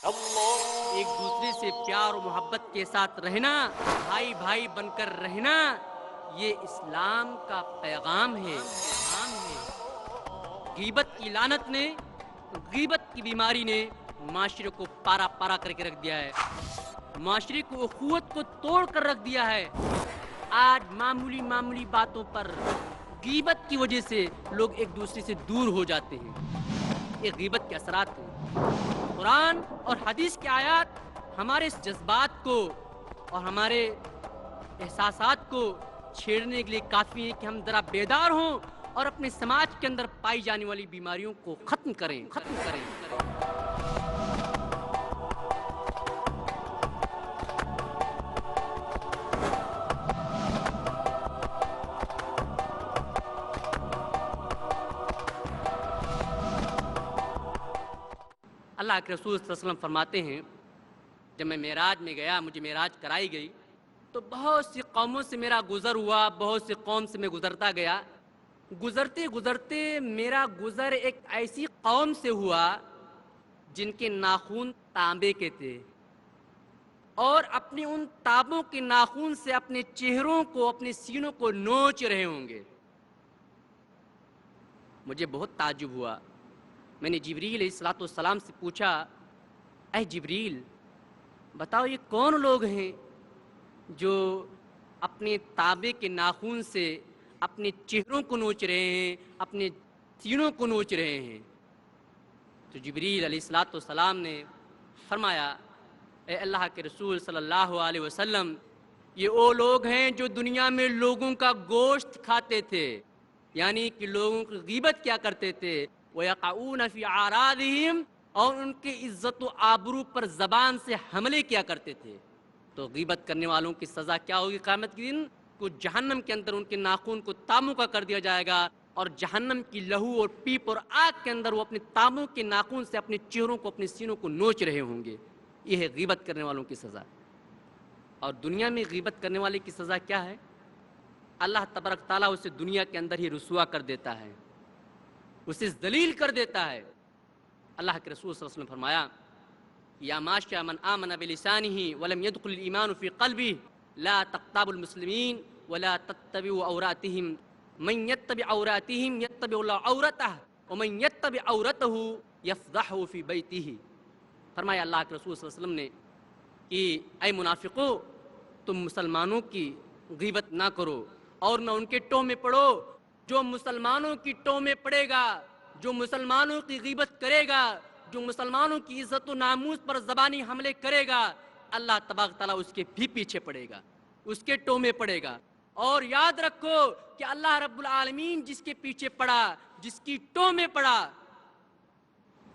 ایک دوسرے سے پیار و محبت کے ساتھ رہنا، بھائی بھائی بن کر رہنا، یہ اسلام کا پیغام ہے۔ غیبت کی لعنت نے، غیبت کی بیماری نے معاشرے کو پارا پارا کر کے رکھ دیا ہے، معاشرے کو اخوت کو توڑ کر رکھ دیا ہے۔ آج معمولی معمولی باتوں پر غیبت کی وجہ سے لوگ ایک دوسرے سے دور ہو جاتے ہیں۔ یہ غیبت کے اثرات ہیں۔ قرآن اور حدیث کی آیات ہمارے اس جذبات کو اور ہمارے احساسات کو چھیڑنے کے لیے کافی ہیں کہ ہم ذرا بیدار ہوں اور اپنے سماج کے اندر پائی جانے والی بیماریوں کو ختم کریں۔ اللہ کے رسول صلی اللہ علیہ وسلم فرماتے ہیں، جب میں معراج میں گیا، مجھے معراج کرائی گئی تو بہت سی قوموں سے میرا گزر ہوا، بہت سی قوم سے میں گزرتا گیا۔ گزرتے گزرتے میرا گزر ایک ایسی قوم سے ہوا جن کے ناخن تانبے کے تھے، اور اپنے ان تابوں کے ناخن سے اپنے چہروں کو، اپنے سینوں کو نوچ رہے ہوں گے۔ مجھے بہت تعجب ہوا۔ میں نے جبریل علیہ السلام سے پوچھا، اے جبریل بتاؤ یہ کون لوگ ہیں جو اپنے تابے کے ناخن سے اپنے چہروں کو نوچ رہے ہیں، اپنے سینوں کو نوچ رہے ہیں؟ تو جبریل علیہ السلام نے فرمایا، اے اللہ کے رسول صلی اللہ علیہ وسلم، یہ وہ لوگ ہیں جو دنیا میں لوگوں کا گوشت کھاتے تھے، یعنی کہ لوگوں کی غیبت کیا کرتے تھے، وَيَقَعُونَ فِي أَعْرَاضِهِمْ، اور ان کے عزت و آبرو پر زبان سے حملے کیا کرتے تھے۔ تو غیبت کرنے والوں کی سزا کیا ہوگی قیامت کے دن؟ کو جہنم کے اندر ان کے ناخن کو تاموں کا کر دیا جائے گا، اور جہنم کی لہو اور پیپ اور آگ کے اندر وہ اپنے تاموں کے ناخن سے اپنے چہروں کو، اپنے سینوں کو نوچ رہے ہوں گے۔ یہ ہے غیبت کرنے والوں کی سزا۔ اور دنیا میں غیبت کرنے والے کی سزا کیا ہے؟ اللہ تبارک تعالیٰ اسے دنیا کے اندر ہی رسوا کر دیتا ہے، اسے ذلیل کر دیتا ہے۔ اللہ کے رسول صلی اللہ علیہ وسلم فرمایا، یا معاشر من آمن بلسانہ ولم يدخل الایمان فی قلبہ لا تقتابوا المسلمین ولا تتبعوا عوراتہم، من یتبع عوراتہم یتبع اللہ عورتہ ومن یتبع عورتہ یفضحہ فی بیتہ۔ فرمایا اللہ کے رسول صلی اللہ علیہ وسلم نے کہ اے منافقو، تم مسلمانوں کی غیبت نہ کرو اور نہ ان کے ٹو میں پڑو۔ جو مسلمانوں کی ٹو میں پڑے گا، جو مسلمانوں کی غیبت کرے گا، جو مسلمانوں کی عزت و ناموس پر زبانی حملے کرے گا، اللہ تبارک تعالیٰ اس کے بھی پیچھے پڑے گا، اس کے ٹو میں پڑے گا۔ اور یاد رکھو کہ اللہ رب العالمین جس کے پیچھے پڑا، جس کی ٹو میں پڑا،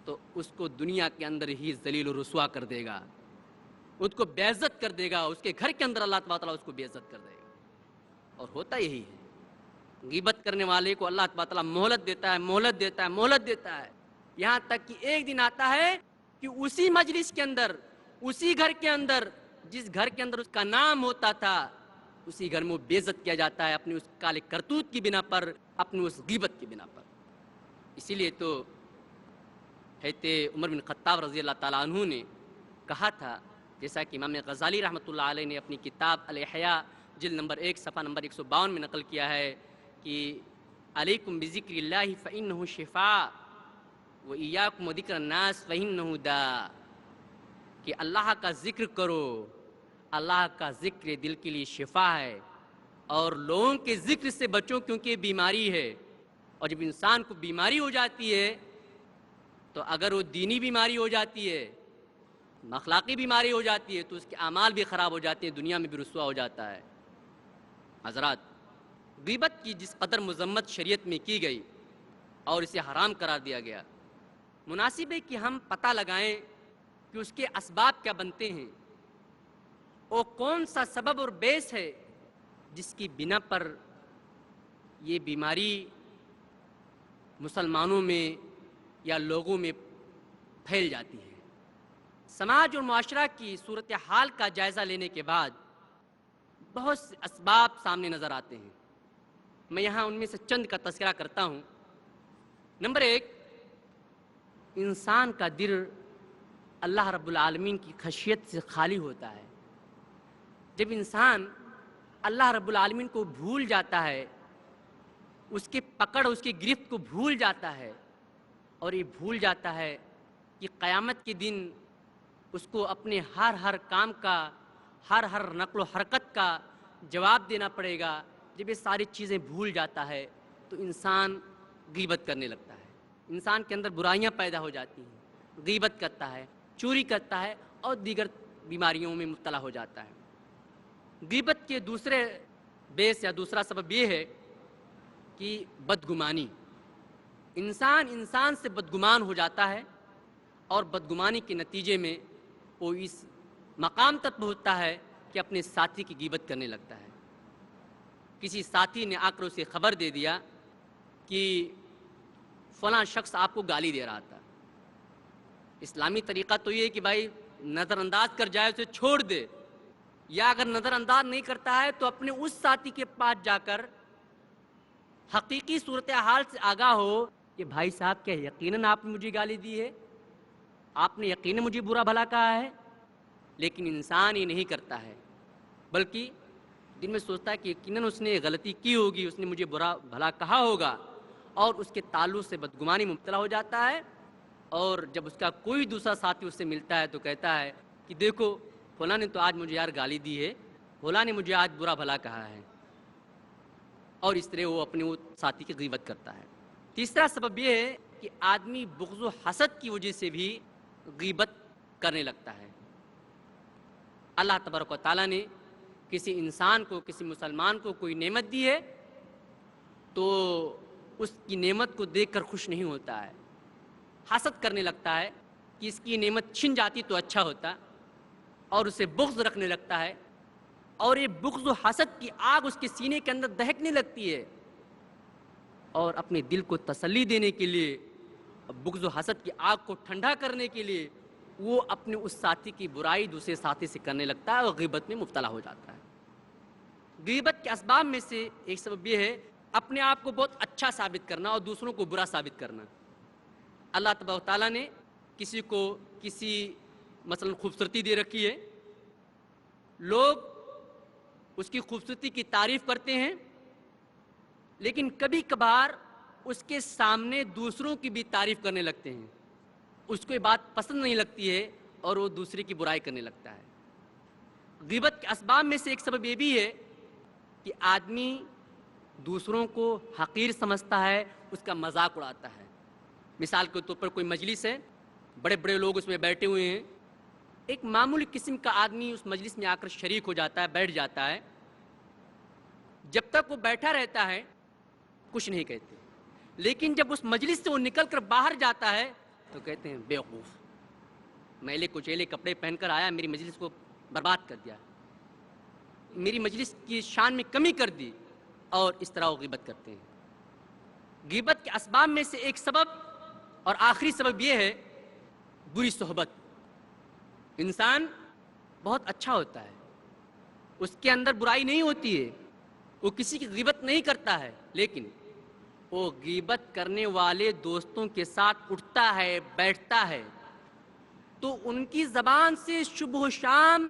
تو اس کو دنیا کے اندر ہی ذلیل و رسوا کر دے گا، اس کو بے عزت کر دے گا، اس کے گھر کے اندر اللہ تبارک تعالیٰ اس کو بے عزت کر دے گا۔ اور ہوتا یہی ہے، غیبت کرنے والے کو اللہ تبارک تعالیٰ مہلت دیتا ہے، مہلت دیتا ہے، مہلت دیتا ہے، یہاں تک کہ ایک دن آتا ہے کہ اسی مجلس کے اندر، اسی گھر کے اندر، جس گھر کے اندر اس کا نام ہوتا تھا، اسی گھر میں وہ بے عزت کیا جاتا ہے اپنی اس کالے کرتوت کی بنا پر، اپنی اس غیبت کی بنا پر۔ اسی لیے تو حضرت عمر بن خطاب رضی اللہ تعالیٰ عنہ نے کہا تھا، جیسا کہ امام غزالی رحمۃ اللہ علیہ نے اپنی کتاب الاحیاء جلد نمبر 1 صفحہ نمبر 152 میں نقل کیا ہے کہ علیکم بذکر اللہ فإنہ شفاء وإیاکم وذکر الناس فإنہ داء، کہ اللہ کا ذکر کرو، اللہ کا ذکر دل کے لیے شفا ہے، اور لوگوں کے ذکر سے بچو کیونکہ بیماری ہے۔ اور جب انسان کو بیماری ہو جاتی ہے تو اگر وہ دینی بیماری ہو جاتی ہے، اخلاقی بیماری ہو جاتی ہے، تو اس کے اعمال بھی خراب ہو جاتے ہیں، دنیا میں بھی رسوا ہو جاتا ہے۔ حضرات، غیبت کی جس قدر مذمت شریعت میں کی گئی اور اسے حرام قرار دیا گیا، مناسب ہے کہ ہم پتہ لگائیں کہ اس کے اسباب کیا بنتے ہیں، اور کون سا سبب اور بیس ہے جس کی بنا پر یہ بیماری مسلمانوں میں یا لوگوں میں پھیل جاتی ہے۔ سماج اور معاشرہ کی صورتحال کا جائزہ لینے کے بعد بہت سے اسباب سامنے نظر آتے ہیں، میں یہاں ان میں سے چند کا تذکرہ کرتا ہوں۔ نمبر 1، انسان کا دل اللہ رب العالمین کی خشیت سے خالی ہوتا ہے۔ جب انسان اللہ رب العالمین کو بھول جاتا ہے، اس کے پکڑ اس کی گرفت کو بھول جاتا ہے، اور یہ بھول جاتا ہے کہ قیامت کے دن اس کو اپنے ہر کام کا، ہر نقل و حرکت کا جواب دینا پڑے گا، جب یہ ساری چیزیں بھول جاتا ہے تو انسان غیبت کرنے لگتا ہے، انسان کے اندر برائیاں پیدا ہو جاتی ہیں، غیبت کرتا ہے، چوری کرتا ہے اور دیگر بیماریوں میں مبتلا ہو جاتا ہے۔ غیبت کے دوسرے بیس یا دوسرا سبب یہ ہے کہ بدگمانی، انسان سے بدگمان ہو جاتا ہے، اور بدگمانی کے نتیجے میں وہ اس مقام تک پہنچتا ہے کہ اپنے ساتھی کی غیبت کرنے لگتا ہے۔ کسی ساتھی نے آ کر اسے خبر دے دیا کہ فلاں شخص آپ کو گالی دے رہا تھا۔ اسلامی طریقہ تو یہ ہے کہ بھائی نظر انداز کر جائے، اسے چھوڑ دے، یا اگر نظر انداز نہیں کرتا ہے تو اپنے اس ساتھی کے پاس جا کر حقیقی صورتحال سے آگاہ ہو کہ بھائی صاحب کیا یقیناً آپ نے مجھے گالی دی ہے، آپ نے یقیناً مجھے برا بھلا کہا ہے؟ لیکن انسان یہ نہیں کرتا ہے، بلکہ دل میں سوچتا ہے کہ یقیناً اس نے غلطی کی ہوگی، اس نے مجھے برا بھلا کہا ہوگا، اور اس کے تعلق سے بدگمانی میں مبتلا ہو جاتا ہے۔ اور جب اس کا کوئی دوسرا ساتھی اس سے ملتا ہے تو کہتا ہے کہ دیکھو فلاں نے تو آج مجھے یار گالی دی ہے، فلاں نے مجھے آج برا بھلا کہا ہے، اور اس طرح وہ اپنے وہ ساتھی کی غیبت کرتا ہے۔ تیسرا سبب یہ ہے کہ آدمی بغض و حسد کی وجہ سے بھی غیبت کرنے لگتا ہے۔ اللہ تبارک و تعالیٰ نے کسی انسان کو، کسی مسلمان کو کوئی نعمت دی ہے تو اس کی نعمت کو دیکھ کر خوش نہیں ہوتا ہے، حسد کرنے لگتا ہے کہ اس کی نعمت چھن جاتی تو اچھا ہوتا، اور اسے بغض رکھنے لگتا ہے، اور یہ بغض و حسد کی آگ اس کے سینے کے اندر دہکنے لگتی ہے، اور اپنے دل کو تسلی دینے کے لیے، بغض و حسد کی آگ کو ٹھنڈا کرنے کے لیے وہ اپنے اس ساتھی کی برائی دوسرے ساتھی سے کرنے لگتا ہے اور غیبت میں مبتلا ہو جاتا ہے۔ غیبت کے اسباب میں سے ایک سبب یہ ہے اپنے آپ کو بہت اچھا ثابت کرنا اور دوسروں کو برا ثابت کرنا۔ اللہ تبارک و تعالیٰ نے کسی کو کسی مثلا خوبصورتی دے رکھی ہے، لوگ اس کی خوبصورتی کی تعریف کرتے ہیں، لیکن کبھی کبھار اس کے سامنے دوسروں کی بھی تعریف کرنے لگتے ہیں، اس کو یہ بات پسند نہیں لگتی ہے اور وہ دوسرے کی برائی کرنے لگتا ہے۔ غیبت کے اسباب میں سے ایک سبب یہ بھی ہے کہ آدمی دوسروں کو حقیر سمجھتا ہے، اس کا مذاق اڑاتا ہے۔ مثال کے طور پر کوئی مجلس ہے، بڑے بڑے لوگ اس میں بیٹھے ہوئے ہیں، ایک معمولی قسم کا آدمی اس مجلس میں آ کر شریک ہو جاتا ہے، بیٹھ جاتا ہے، جب تک وہ بیٹھا رہتا ہے کچھ نہیں کہتے، لیکن جب اس مجلس سے وہ نکل کر باہر جاتا ہے تو کہتے ہیں بیوقوف، میلے کچیلے کپڑے پہن کر آیا، میری مجلس کو برباد کر دیا، میری مجلس کی شان میں کمی کر دی، اور اس طرح وہ غیبت کرتے ہیں۔ غیبت کے اسباب میں سے ایک سبب اور آخری سبب یہ ہے بری صحبت۔ انسان بہت اچھا ہوتا ہے، اس کے اندر برائی نہیں ہوتی ہے، وہ کسی کی غیبت نہیں کرتا ہے، لیکن وہ غیبت کرنے والے دوستوں کے ساتھ اٹھتا ہے، بیٹھتا ہے، تو ان کی زبان سے صبح و شام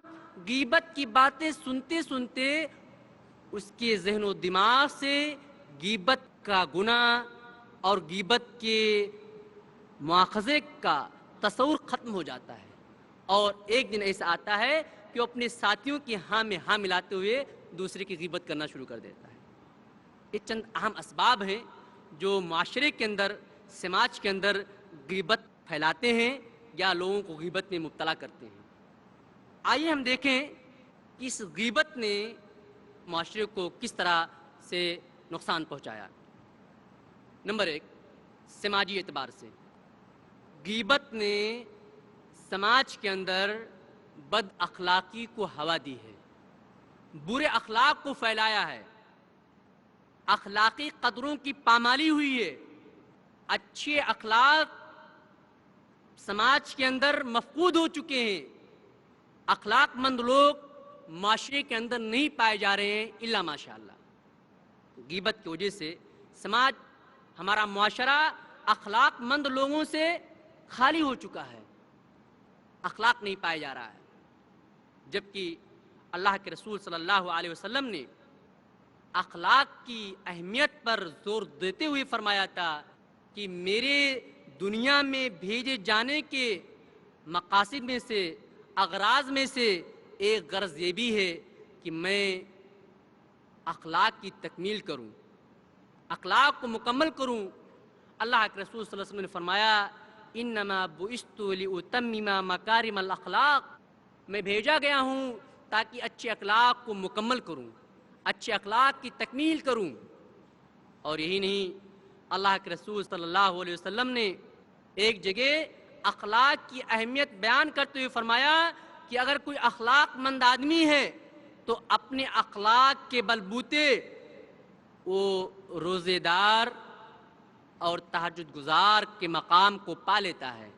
غیبت کی باتیں سنتے سنتے اس کے ذہن و دماغ سے غیبت کا گناہ اور غیبت کے مواخذے کا تصور ختم ہو جاتا ہے، اور ایک دن ایسا آتا ہے کہ وہ اپنے ساتھیوں کی ہاں میں ہاں ملاتے ہوئے دوسرے کی غیبت کرنا شروع کر دیتا ہے۔ یہ چند اہم اسباب ہیں جو معاشرے کے اندر، سماج کے اندر غیبت پھیلاتے ہیں یا لوگوں کو غیبت میں مبتلا کرتے ہیں۔ آئیے ہم دیکھیں کہ اس غیبت نے معاشرے کو کس طرح سے نقصان پہنچایا۔ نمبر ایک، سماجی اعتبار سے غیبت نے سماج کے اندر بد اخلاقی کو ہوا دی ہے، برے اخلاق کو پھیلایا ہے، اخلاقی قدروں کی پامالی ہوئی ہے، اچھے اخلاق سماج کے اندر مفقود ہو چکے ہیں، اخلاق مند لوگ معاشرے کے اندر نہیں پائے جا رہے ہیں الا ماشاءاللہ۔ غیبت کی وجہ سے سماج، ہمارا معاشرہ اخلاق مند لوگوں سے خالی ہو چکا ہے۔ اخلاق نہیں پایا جا رہا ہے، جبکہ اللہ کے رسول صلی اللہ علیہ وسلم نے اخلاق کی اہمیت پر زور دیتے ہوئے فرمایا تھا کہ میرے دنیا میں بھیجے جانے کے مقاصد میں سے، اغراض میں سے ایک غرض یہ بھی ہے کہ میں اخلاق کی تکمیل کروں، اخلاق کو مکمل کروں۔ اللہ کے رسول صلی اللہ علیہ وسلم نے فرمایا انما بعثت لاتمم مکارم الاخلاق، میں بھیجا گیا ہوں تاکہ اچھے اخلاق کو مکمل کروں، اچھے اخلاق کی تکمیل کروں۔ اور یہی نہیں، اللہ کے رسول صلی اللہ علیہ وسلم نے ایک جگہ اخلاق کی اہمیت بیان کرتے ہوئے فرمایا کہ اگر کوئی اخلاق مند آدمی ہے تو اپنے اخلاق کے بلبوتے وہ روزے دار اور تہجد گزار کے مقام کو پا لیتا ہے۔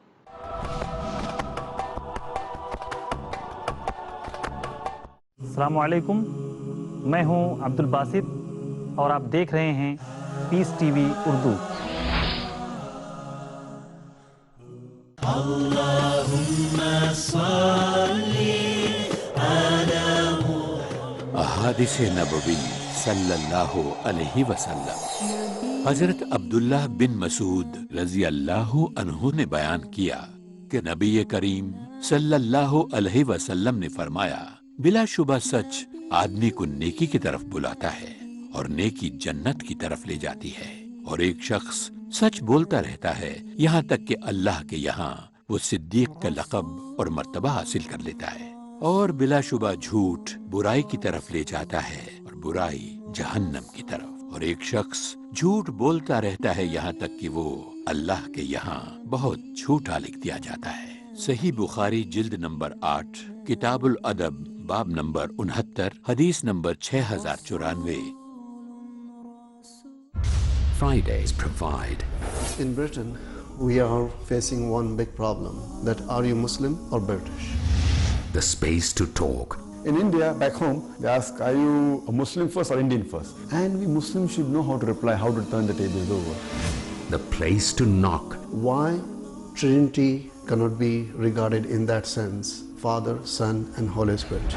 السلام علیکم، میں ہوں عبد الباسط اور آپ دیکھ رہے ہیں پیس ٹی وی اردو۔ احادیث نبوی صلی اللہ علیہ وسلم۔ حضرت عبداللہ بن مسعود رضی اللہ عنہ نے بیان کیا کہ نبی کریم صلی اللہ علیہ وسلم نے فرمایا بلا شبہ سچ آدمی کو نیکی کی طرف بلاتا ہے اور نیکی جنت کی طرف لے جاتی ہے، اور ایک شخص سچ بولتا رہتا ہے یہاں تک کہ اللہ کے یہاں وہ صدیق کا لقب اور مرتبہ حاصل کر لیتا ہے، اور بلا شبہ جھوٹ برائی کی طرف لے جاتا ہے اور برائی جہنم کی طرف، اور ایک شخص جھوٹ بولتا رہتا ہے یہاں تک کہ وہ اللہ کے یہاں بہت جھوٹا لکھ دیا جاتا ہے۔ صحیح بخاری جلد نمبر 8 کتاب الادب باب نمبر 69 حدیث number 6094۔ Fridays provide. In Britain, we are facing one big problem, that are you Muslim or British? The space to talk. In India, back home, they ask, are you a Muslim first or Indian first? And we Muslims should know how to reply, how to turn the tables over. The place to knock. Why Trinity cannot be regarded in that sense, Father, Son and Holy Spirit?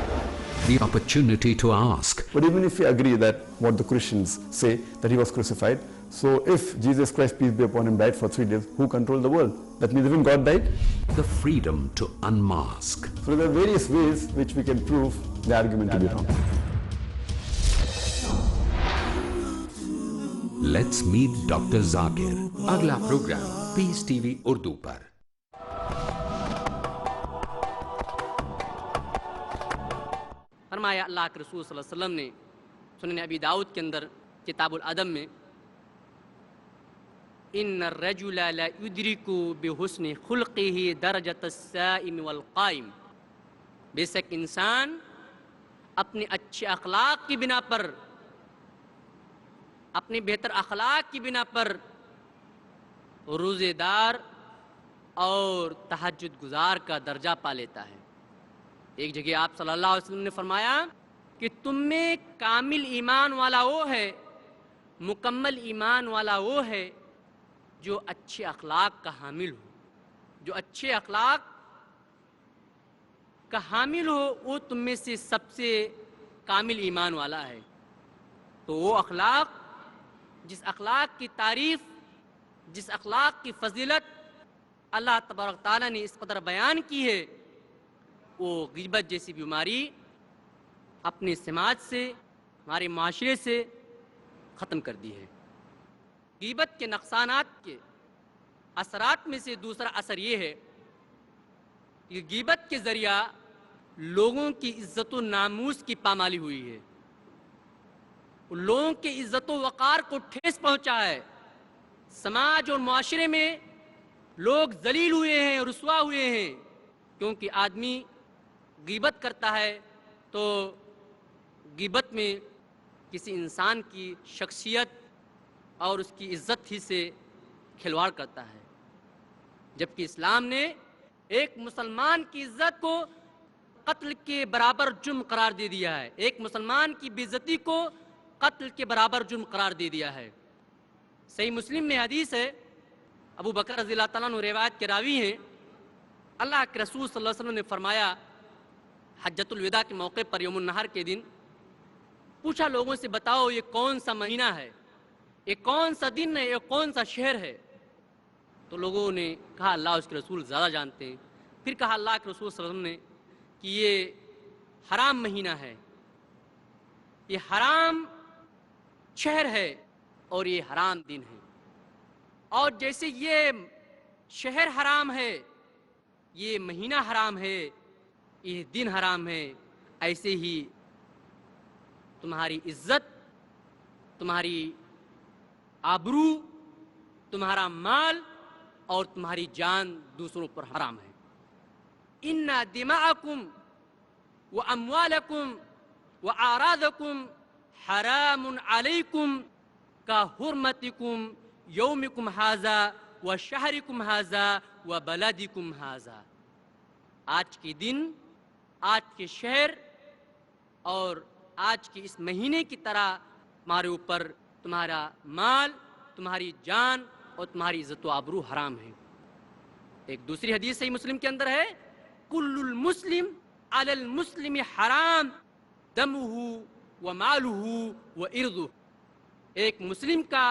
The opportunity to ask. But even if we agree that what the Christians say, that he was crucified, so if Jesus Christ, peace be upon him, died for 3 days, who controlled the world? That means even God died? The freedom to unmask. So there are various ways which we can prove the argument to be wrong. Let's meet Dr. Zakir. Agla program Peace TV Urdu par. فرمایا اللہ کے رسول صلی اللہ علیہ وسلم نے سنن ابی داؤد کے اندر کتاب الادب میں ان الرجل لا يدرك بحسن خلقه درجة الصائم والقائم، بے شک انسان اپنے اچھے اخلاق کی بنا پر، اپنے بہتر اخلاق کی بنا پر روزے دار اور تہجد گزار کا درجہ پا لیتا ہے۔ ایک جگہ آپ صلی اللہ علیہ وسلم نے فرمایا کہ تم میں کامل ایمان والا وہ ہے، مکمل ایمان والا وہ ہے جو اچھے اخلاق کا حامل ہو، جو اچھے اخلاق کا حامل ہو وہ تم میں سے سب سے کامل ایمان والا ہے۔ تو وہ اخلاق، جس اخلاق کی تعریف، جس اخلاق کی فضیلت اللہ تبارک تعالیٰ نے اس قدر بیان کی ہے، وہ غیبت جیسی بیماری اپنے سماج سے، ہمارے معاشرے سے ختم کر دی ہے۔ غیبت کے نقصانات کے اثرات میں سے دوسرا اثر یہ ہے کہ غیبت کے ذریعہ لوگوں کی عزت و ناموس کی پامالی ہوئی ہے، لوگوں کے عزت و وقار کو ٹھیس پہنچا ہے، سماج اور معاشرے میں لوگ ذلیل ہوئے ہیں، رسوا ہوئے ہیں، کیونکہ آدمی غیبت کرتا ہے تو غیبت میں کسی انسان کی شخصیت اور اس کی عزت ہی سے کھلواڑ کرتا ہے، جبکہ اسلام نے ایک مسلمان کی عزت کو قتل کے برابر جرم قرار دے دیا ہے، ایک مسلمان کی بے عزتی کو قتل کے برابر جرم قرار دے دیا ہے۔ صحیح مسلم میں حدیث ہے، ابو بکر رضی اللہ تعالیٰ عنہ روایت کے راوی ہیں اللہ کے رسول صلی اللہ علیہ وسلم نے فرمایا حجۃ الوداع کے موقع پر یوم النحر کے دن پوچھا لوگوں سے بتاؤ یہ کون سا مہینہ ہے، یہ کون سا دن ہے، یہ کون سا شہر ہے؟ تو لوگوں نے کہا اللہ اس کے رسول زیادہ جانتے ہیں۔ پھر کہا اللہ کے رسول صلی اللہ علیہ وسلم نے کہ یہ حرام مہینہ ہے، یہ حرام شہر ہے اور یہ حرام دن ہے، اور جیسے یہ شہر حرام ہے، یہ مہینہ حرام ہے، یہ دن حرام ہے، ایسے ہی تمہاری عزت، تمہاری آبرو، تمہارا مال اور تمہاری جان دوسروں پر حرام ہے۔ ان دماءکم واموالکم واعراضکم حرام علیکم کا حرمتکم یومکم ھذا وشہرکم ھذا وبلدکم ھذا۔ آج کے دن، آج کے شہر اور آج کے اس مہینے کی طرح تمہارے اوپر تمہارا مال، تمہاری جان اور تمہاری عزت و آبرو حرام ہے۔ ایک دوسری حدیث صحیح مسلم کے اندر ہے کل المسلم علی المسلم حرام دمہ ومالہ وعرضہ۔ ایک مسلم کا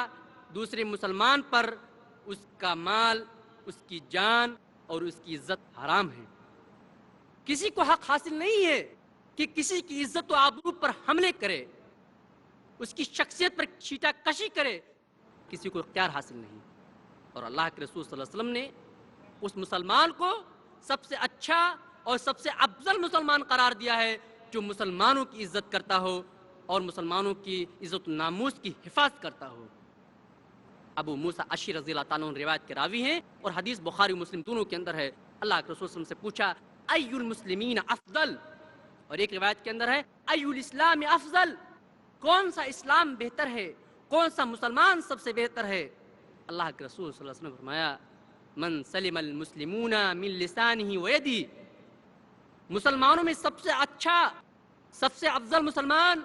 دوسرے مسلمان پر اس کا مال، اس کی جان اور اس کی عزت حرام ہے۔ کسی کو حق حاصل نہیں ہے کہ کسی کی عزت و آبرو پر حملے کرے، اس کی شخصیت پر چھیٹا کشی کرے، کسی کو اختیار حاصل نہیں۔ اور اللہ کے رسول صلی اللہ علیہ وسلم نے اس مسلمان کو سب سے اچھا اور سب سے افضل مسلمان قرار دیا ہے جو مسلمانوں کی عزت کرتا ہو اور مسلمانوں کی عزت و ناموس کی حفاظت کرتا ہو۔ ابو موسیٰ اشعری رضی اللہ تعالیٰ عنہ روایت کے راوی ہیں اور حدیث بخاری مسلم دونوں کے اندر ہے۔ اللہ کے رسول صلی اللہ علیہ وسلم سے پوچھا ای المسلمین افضل، اور ایک روایت کے اندر ہے ای الاسلام افضل، کون سا اسلام بہتر ہے، کون سا مسلمان سب سے بہتر ہے؟ اللہ کے رسول صلی اللہ علیہ وسلم نے فرمایا من سلم المسلمون من لسانہ ویدہ، مسلمانوں میں سب سے اچھا، سب سے افضل مسلمان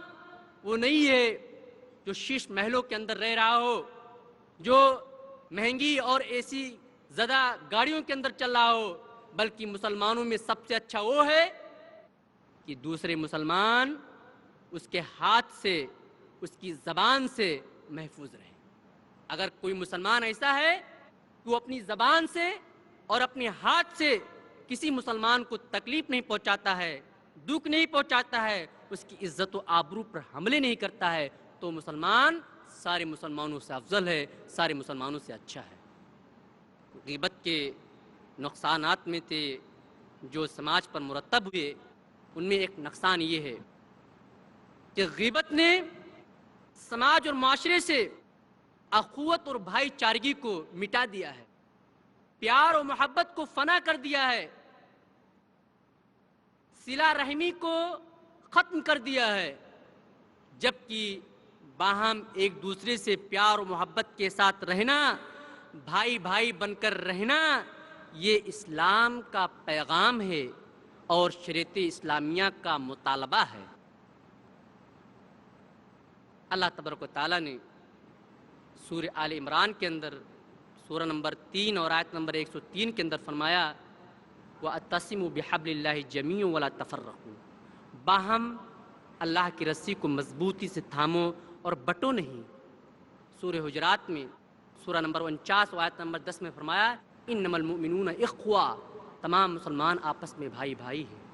وہ نہیں ہے جو شیش محلوں کے اندر رہ رہا ہو، جو مہنگی اور اے سی زدہ گاڑیوں کے اندر چل رہا ہو، بلکہ مسلمانوں میں سب سے اچھا وہ ہے کہ دوسرے مسلمان اس کے ہاتھ سے، اس کی زبان سے محفوظ رہے۔ اگر کوئی مسلمان ایسا ہے کہ وہ اپنی زبان سے اور اپنے ہاتھ سے کسی مسلمان کو تکلیف نہیں پہنچاتا ہے، دکھ نہیں پہنچاتا ہے، اس کی عزت و آبرو پر حملے نہیں کرتا ہے، تو مسلمان سارے مسلمانوں سے افضل ہے، سارے مسلمانوں سے اچھا ہے۔ غیبت کے نقصانات میں تھے جو سماج پر مرتب ہوئے، ان میں ایک نقصان یہ ہے کہ غیبت نے سماج اور معاشرے سے اخوت اور بھائی چارگی کو مٹا دیا ہے، پیار و محبت کو فنا کر دیا ہے، صلہ رحمی کو ختم کر دیا ہے، جبکہ باہم ایک دوسرے سے پیار و محبت کے ساتھ رہنا، بھائی بھائی بن کر رہنا، یہ اسلام کا پیغام ہے اور شریعت اسلامیہ کا مطالبہ ہے۔ اللہ تبارک و تعالیٰ نے سورہ آل عمران کے اندر سورہ نمبر 3 اور آیت نمبر 103 کے اندر فرمایا وَاعْتَصِمُوا بِحَبْلِ اللَّهِ جَمِيعًا وَلَا تَفَرَّقُوا، باہم اللہ کی رسی کو مضبوطی سے تھامو اور بٹو نہیں۔ سورہ حجرات میں سورہ نمبر 49 و آیت نمبر 10 میں فرمایا انما المؤمنون اخوہ، تمام مسلمان آپس میں بھائی بھائی ہیں۔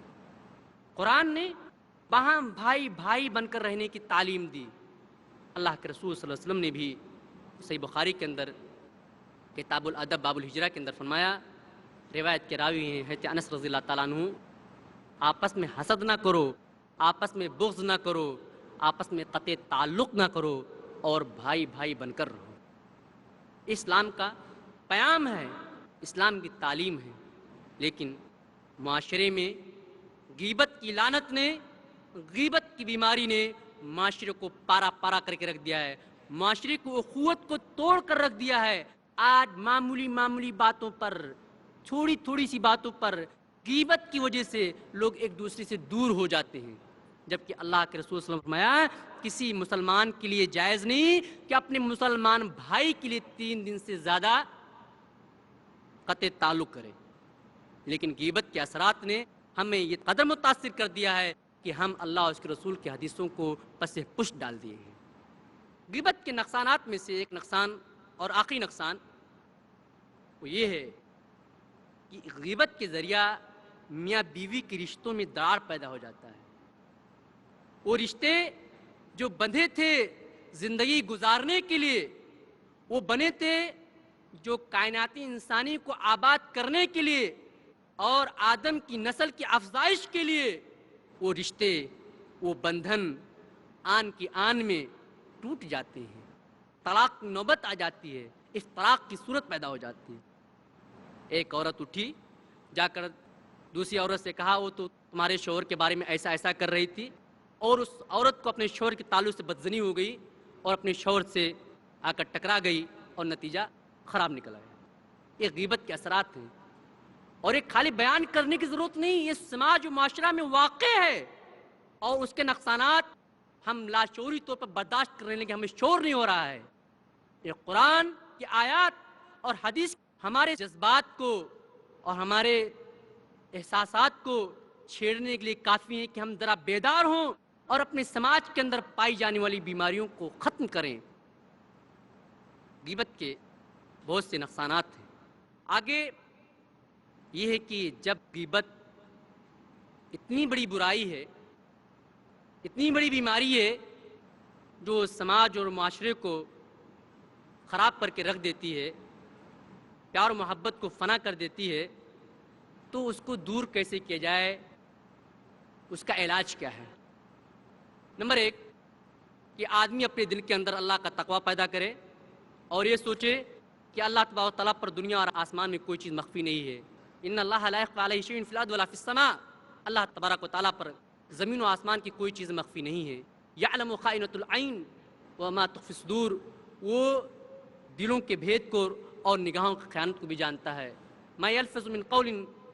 قرآن نے باہم بھائی بھائی بن کر رہنے کی تعلیم دی۔ اللہ کے رسول صلی اللہ علیہ وسلم نے بھی صحیح بخاری کے اندر کتاب الادب باب الہجرہ کے اندر فرمایا، روایت کے راوی ہیں حضرت انس رضی اللہ تعالیٰ عنہ، آپس میں حسد نہ کرو، آپس میں بغض نہ کرو، آپس میں قطع تعلق نہ کرو اور بھائی بھائی بن کر رہو۔ اسلام کا پیام ہے، اسلام کی تعلیم ہے، لیکن معاشرے میں غیبت کی لعنت نے، غیبت کی بیماری نے معاشرے کو پارا پارا کر کے رکھ دیا ہے، معاشرے کو اخوت کو توڑ کر رکھ دیا ہے۔ آج معمولی معمولی باتوں پر، تھوڑی تھوڑی سی باتوں پر غیبت کی وجہ سے لوگ ایک دوسرے سے دور ہو جاتے ہیں، جبکہ اللہ کے رسول صلی اللہ علیہ وسلم نے فرمایا کسی مسلمان کے لیے جائز نہیں کہ اپنے مسلمان بھائی کے لیے 3 دن سے زیادہ قطع تعلق کرے۔ لیکن غیبت کے اثرات نے ہمیں یہ قدر متاثر کر دیا ہے کہ ہم اللہ اور اس کے رسول کی حدیثوں کو پس پشت ڈال دیے ہیں۔ غیبت کے نقصانات میں سے ایک نقصان اور آخری نقصان وہ یہ ہے کہ غیبت کے ذریعہ میاں بیوی کے رشتوں میں دراڑ پیدا ہو جاتا ہے۔ وہ رشتے جو بندھے تھے زندگی گزارنے کے لیے، وہ بنے تھے جو کائناتی انسانی کو آباد کرنے کے لیے اور آدم کی نسل کی افزائش کے لیے، وہ رشتے، وہ بندھن آن کی آن میں ٹوٹ جاتے ہیں، طلاق کی نوبت آ جاتی ہے، افتراق کی صورت پیدا ہو جاتی ہے۔ ایک عورت اٹھی، جا کر دوسری عورت سے کہا وہ تو تمہارے شوہر کے بارے میں ایسا ایسا کر رہی تھی، اور اس عورت کو اپنے شوہر کے تعلق سے بدظنی ہو گئی اور اپنے شوہر سے آ کر ٹکرا گئی اور نتیجہ خراب نکل آیا۔ یہ غیبت کے اثرات ہیں، اور ایک خالی بیان کرنے کی ضرورت نہیں، یہ سماج و معاشرہ میں واقع ہے، اور اس کے نقصانات ہم لاشعوری طور پر برداشت کر رہے ہیں لیکن ہمیں شعور نہیں ہو رہا ہے۔ یہ قرآن کی آیات اور حدیث ہمارے جذبات کو اور ہمارے احساسات کو چھیڑنے کے لیے کافی ہیں کہ ہم ذرا بیدار ہوں اور اپنے سماج کے اندر پائی جانے والی بیماریوں کو ختم کریں۔ غیبت کے بہت سے نقصانات ہیں۔ آگے یہ ہے کہ جب غیبت اتنی بڑی برائی ہے، اتنی بڑی بیماری ہے جو سماج اور معاشرے کو خراب کر کے رکھ دیتی ہے، پیار و محبت کو فنا کر دیتی ہے، تو اس کو دور کیسے کیا جائے، اس کا علاج کیا ہے؟ نمبر ایک، کہ آدمی اپنے دل کے اندر اللہ کا تقوی پیدا کرے اور یہ سوچے کہ اللہ تبارک و تعالیٰ پر دنیا اور آسمان میں کوئی چیز مخفی نہیں ہے۔ ان اللہ لا یخفی علیہ شیء فی الارض ولا فی السماء، اللہ تبارک و تعالیٰ پر زمین و آسمان کی کوئی چیز مخفی نہیں ہے۔ یعلم خائنۃ العین وما تخفی الصدور، وہ دلوں کے بھید کو اور نگاہوں کی خیانت کو بھی جانتا ہے۔ ما یلفظ من قول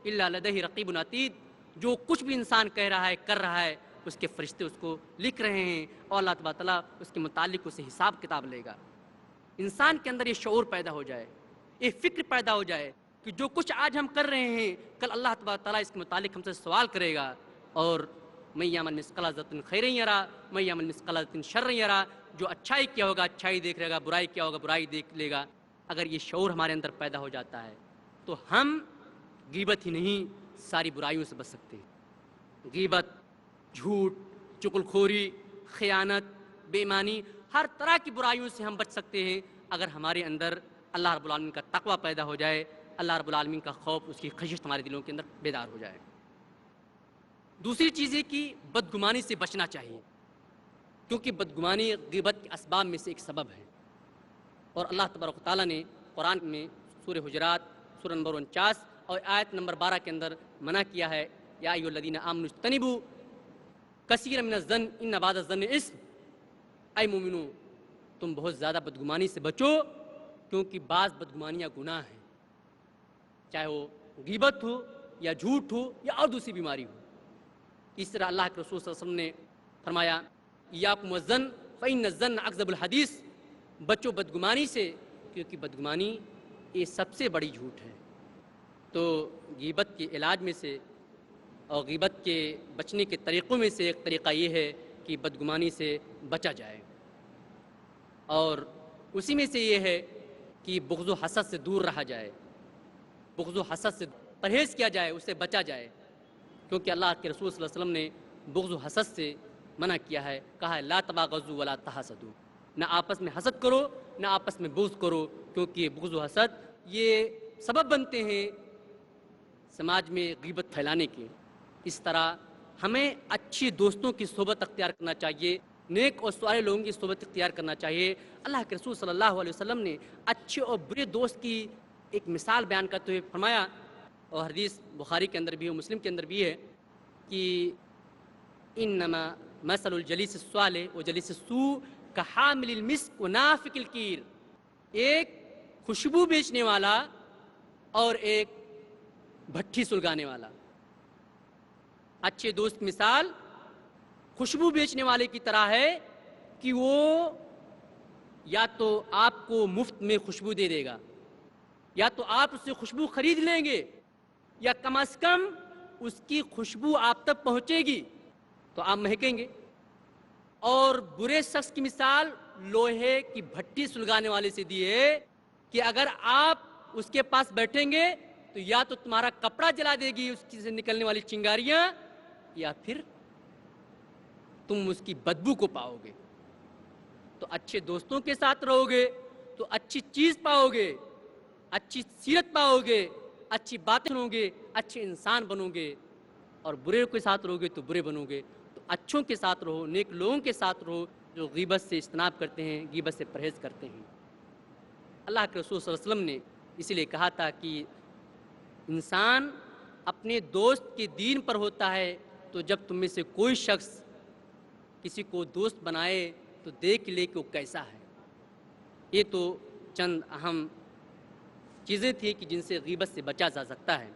الا لدیہ رقیب عتید، جو کچھ بھی انسان کہہ رہا ہے، کر رہا ہے، اس کے فرشتے اس کو لکھ رہے ہیں، اور اللہ تبارک و تعالیٰ اس کے متعلق اسے حساب کتاب لے گا۔ انسان کے اندر یہ شعور پیدا ہو جائے، یہ فکر پیدا ہو جائے کہ جو کچھ آج ہم کر رہے ہیں، کل اللہ تبارک و تعالیٰ اس کے متعلق ہم سے سوال کرے گا۔ اور من یعمل مثقال ذرۃ خیرا یرا من یعمل مثقال ذرۃ شرا یرا، جو اچھائی کیا ہوگا اچھائی دیکھ لے گا، برائی کیا ہوگا برائی دیکھ لے گا۔ اگر یہ شعور ہمارے اندر پیدا ہو جاتا ہے تو ہم غیبت ہی نہیں ساری برائیوں سے بچ سکتے ہیں۔ غیبت، جھوٹ، چغل خوری، خیانت، بے ایمانی، ہر طرح کی برائیوں سے ہم بچ سکتے ہیں اگر ہمارے اندر اللہ رب العالمین کا تقوی پیدا ہو جائے، اللہ رب العالمین کا خوف، اس کی خشیت ہمارے دلوں کے اندر بیدار ہو جائے۔ دوسری چیز یہ کہ بدگمانی سے بچنا چاہیے، کیونکہ بدگمانی غیبت کے اسباب میں سے ایک سبب ہے، اور اللہ تبارک و تعالیٰ نے قرآن میں سورہ حجرات سورہ نمبر 49 اور آیت نمبر 12 کے اندر منع کیا ہے، یا ایھا الذین آمنوا اجتنبوا کثیرا من الظن ان بعض الظن اثم، اے مومنو تم بہت زیادہ بدگمانی سے بچو، کیونکہ بعض بدگمانیاں گناہ ہیں، چاہے وہ غیبت ہو یا جھوٹ ہو یا اور دوسری بیماری ہو۔ اس طرح اللہ کے رسول صلی اللہ علیہ وسلم نے فرمایا ایاکم والظن فإن الظن اکذب الحدیث، بچو بدگمانی سے، کیونکہ بدگمانی یہ سب سے بڑی جھوٹ ہے۔ تو غیبت کے علاج میں سے اور غیبت کے بچنے کے طریقوں میں سے ایک طریقہ یہ ہے کہ بدگمانی سے بچا جائے، اور اسی میں سے یہ ہے کہ بغض و حسد سے دور رہا جائے، بغض و حسد سے پرہیز کیا جائے، اس سے بچا جائے، کیونکہ اللہ کے رسول صلی اللہ علیہ وسلم نے بغض و حسد سے منع کیا ہے، کہا ہے لا تباغضوا ولا تحاسدوا، نہ آپس میں حسد کرو نہ آپس میں بغض کرو، کیونکہ بغض و حسد یہ سبب بنتے ہیں سماج میں غیبت پھیلانے کے۔ اس طرح ہمیں اچھی دوستوں کی صحبت اختیار کرنا چاہیے، نیک اور صالح لوگوں کی صحبت اختیار کرنا چاہیے۔ اللہ کے رسول صلی اللہ علیہ وسلم نے اچھے اور برے دوست کی ایک مثال بیان کرتے ہوئے فرمایا، اور حدیث بخاری کے اندر بھی ہے، مسلم کے اندر بھی ہے، کہ انما مثل الجلیس الصالح وجلیس السوء کحامل المسک ونافخ الکیر، ایک خوشبو بیچنے والا اور ایک بھٹی سلگانے والا۔ اچھے دوست کی مثال خوشبو بیچنے والے کی طرح ہے کہ وہ یا تو آپ کو مفت میں خوشبو دے دے گا، یا تو آپ اس سے خوشبو خرید لیں گے یا کم از کم اس کی خوشبو آپ تک پہنچے گی تو آپ مہکیں گے. اور برے شخص کی مثال لوہے کی بھٹی سلگانے والے سے دی ہے کہ اگر آپ اس کے پاس بیٹھیں گے تو یا تو تمہارا کپڑا جلا دے گی اس سے نکلنے والی چنگاریاں، یا پھر تم اس کی بدبو کو پاؤ گے. تو اچھے دوستوں کے ساتھ رہو گے تو اچھی چیز پاؤ گے، اچھی سیرت پاؤ گے، اچھی باتیں سنو گے، اچھے انسان بنو گے. اور برے کے ساتھ رہو گے تو برے بنو گے. تو اچھوں کے ساتھ رہو، نیک لوگوں کے ساتھ رہو جو غیبت سے اجتناب کرتے ہیں، غیبت سے پرہیز کرتے ہیں. اللہ کے رسول صلی اللہ علیہ وسلم نے اسی لیے کہا تھا کہ انسان اپنے دوست کے دین پر ہوتا ہے. تو جب تم میں سے کوئی شخص کسی کو دوست بنائے تو دیکھ لے کہ وہ کیسا ہے. یہ تو چند اہم چیزیں تھیں کہ جن سے غیبت سے بچا جا سکتا ہے.